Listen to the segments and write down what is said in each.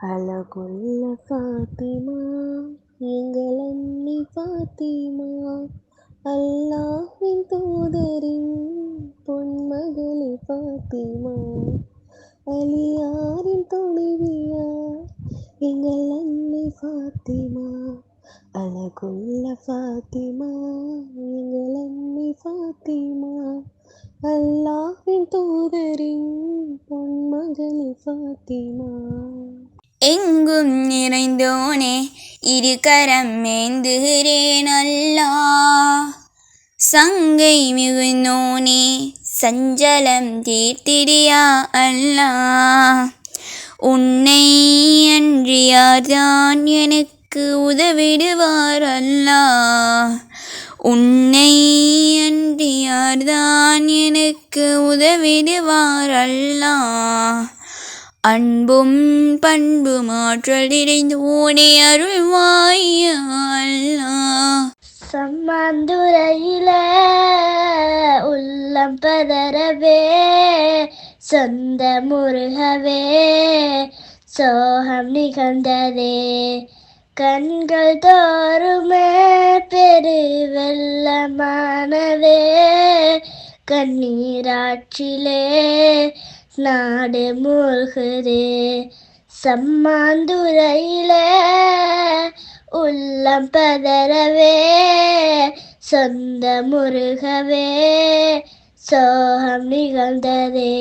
அழகுள்ள ஃபாத்திமா எங்கள் அன்னி ஃபாத்திமா, அல்லாஹ்வின் தூதரின் பொன்மகளே ஃபாத்திமா, அலியாரின் துணைவியார் எங்கள் அன்னை ஃபாத்திமா, அழகுள்ள ஃபாத்திமா எங்கள் அன்னை ஃபாத்திமா, அல்லாஹ்வின் தூதரின் பொன்மகளே ஃபாத்திமா. எங்கும் நிறைந்தோனே இருகரம் ஏந்துகிறேன் அல்லாஹ், சங்கை மிகுந்தோனே சஞ்சலம் தீர்த்திடியா அல்லாஹ், உன்னை அன்றியார்தான் எனக்கு உதவிடுவார் அல்லாஹ், உன்னை அன்றியார்தான் எனக்கு உதவிடுவார் அல்லாஹ், அன்பும் பண்பும் ஆற்றல் நிறைந்தோனே அருள்வாய் யா அல்லாஹ். சம்மாந்துறையில உள்ளம் பதறவே சொந்த முருகவே சோகம் நிகழ்ந்ததே, கண்கள் தோறுமே பெரு வெள்ளமானதே, கண்ணீராற்றிலே நாடு மூழ்குதே. சம்மாந்துறையில உள்ளம் பதறவே சொந்த முருகவே சோகம் நிகழ்ந்ததே,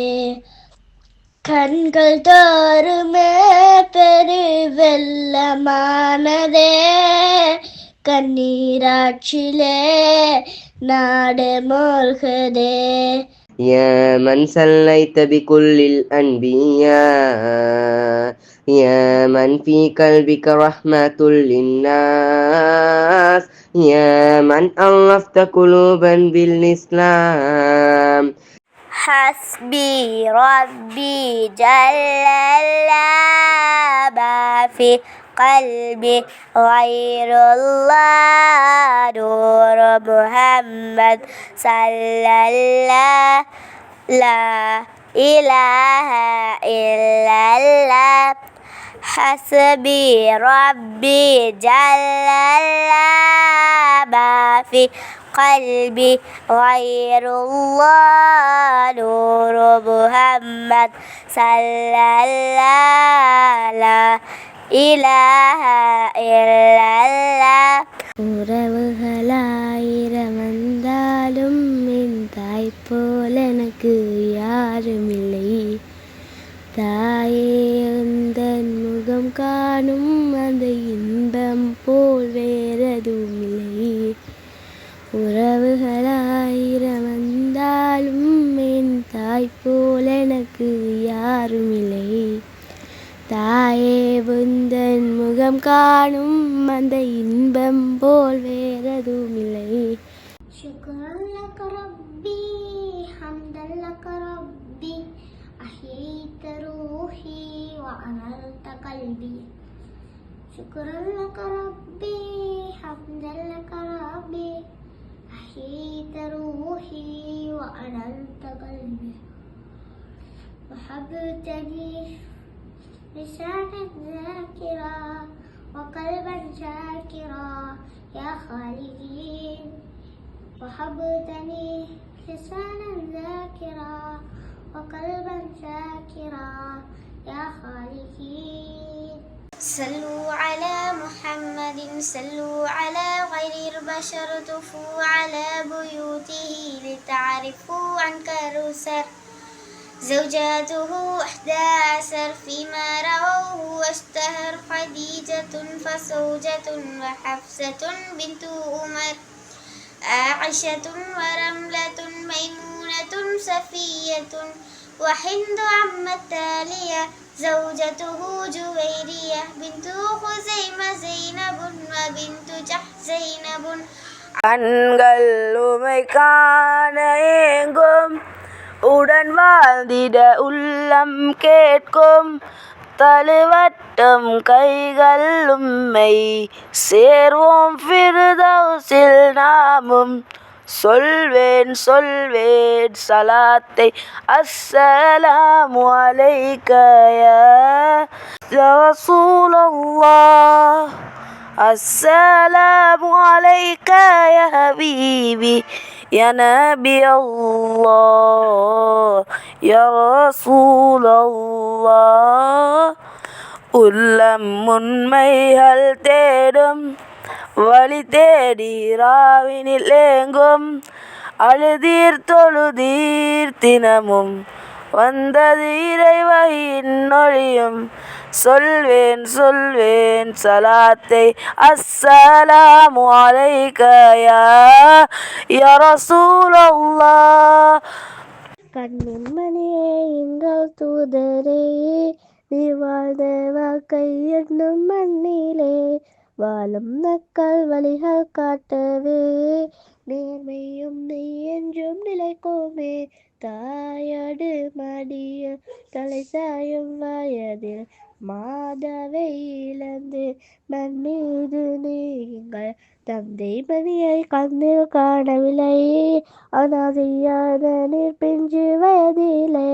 கண்கள் தோறுமே பெரு வெள்ளமானதே, கண்ணீராற்றிலே நாடு மூழ்குதே. يا من صليت بكل الأنبياء، يا من في قلبك رحمة للناس، يا من ألفت قلوبا بالإسلام. حسبي ربي جل الله، ما في قلبي غير الله، نور محمد صلى الله، لا إله إلا الله. حسبي ربي جل الله، ما في قلبي غير الله، نور محمد صلى الله، لا إله إلا الله. உறவுகளாயிரம் வந்தாலும் என் தாய் போல் எனக்கு யாருமில்லை, தாயே உந்தன் முகம் காணும் அந்த இன்பம் போல் வேறெதுவுமில்லை. உறவுகளாயிரம் வந்தாலும் என் தாய் போல் எனக்கு யாருமில்லை, தாயே உந்தன் முகம் காணும் அந்த இன்பம் போல் வேறெதுவுமில்லை. شكرا لك ربي حمدا لك ربي أحييت روحي وأنرت قلبي. شكرا لك ربي حمدا لك ربي أحييت روحي وأنرت قلبي. وهبتني لسانا ذاكرا وقلبا شاكرا يا خالقي. وهبتني لسانا ذاكرا وقلبا شاكرا يا خالقي. صلوا على محمد صلوا على غير البشر طفوا على بيوته لتعرفوا عن كروسر. زوجاته 11 فيما رووه واشتهر خديجة فزوجة وحفصة بنت عمر عائشة ورملة ميمونة صفية وهند عمة عالية زوجته جويرية بنت خزيمة زينب وبنت جحش زينب. கண்கள் உமை காண ஏங்கும், உடன் வாழ்ந்திட உள்ளம் கேட்கும், தழுவட்டும் கைகள் உம்மை சேர்வோம் ஃபிர்தௌஸில் நாமும் சொல்வேன் சொல்வேன் சலாத்தை அஸ்ஸலாமு அலைக்க யா ரசூலல்லாஹ் அஸ்ஸலாமு அலைக்க யா ஹபீபி யா நபி அல்லாஹ் யா ரசூலல்லாஹ் உள்ளம் உண்மைகள் தேடும் வழி தேடி ராவினில் ஏங்கும் அழுதீர் தொழுதீர் தினமும் வந்தது இறைவகையின் ஒளியும் சொல்வேன் சொல்வேன் சலாத்தை அஸ்ஸலாமு அலைக்க யா ரசூலல்லாஹ் கண்ணின் மணியே எங்கள் தூதரே நீ வாழ்ந்த வாழ்க்கை என்னும் மண்ணிலே வாழும் மக்கள் வழிகள் காட்டவே நேர்மையும் நீ என்றும் நிலைக்கோமே தாயடு மடியில் தலை சாயும் வயதில் மாதாவை இழந்து மண் மீது நீங்கள் தந்தை மணியை கண்ணில் காணவில்லை அனாதையான நீர் பிஞ்சு வயதிலே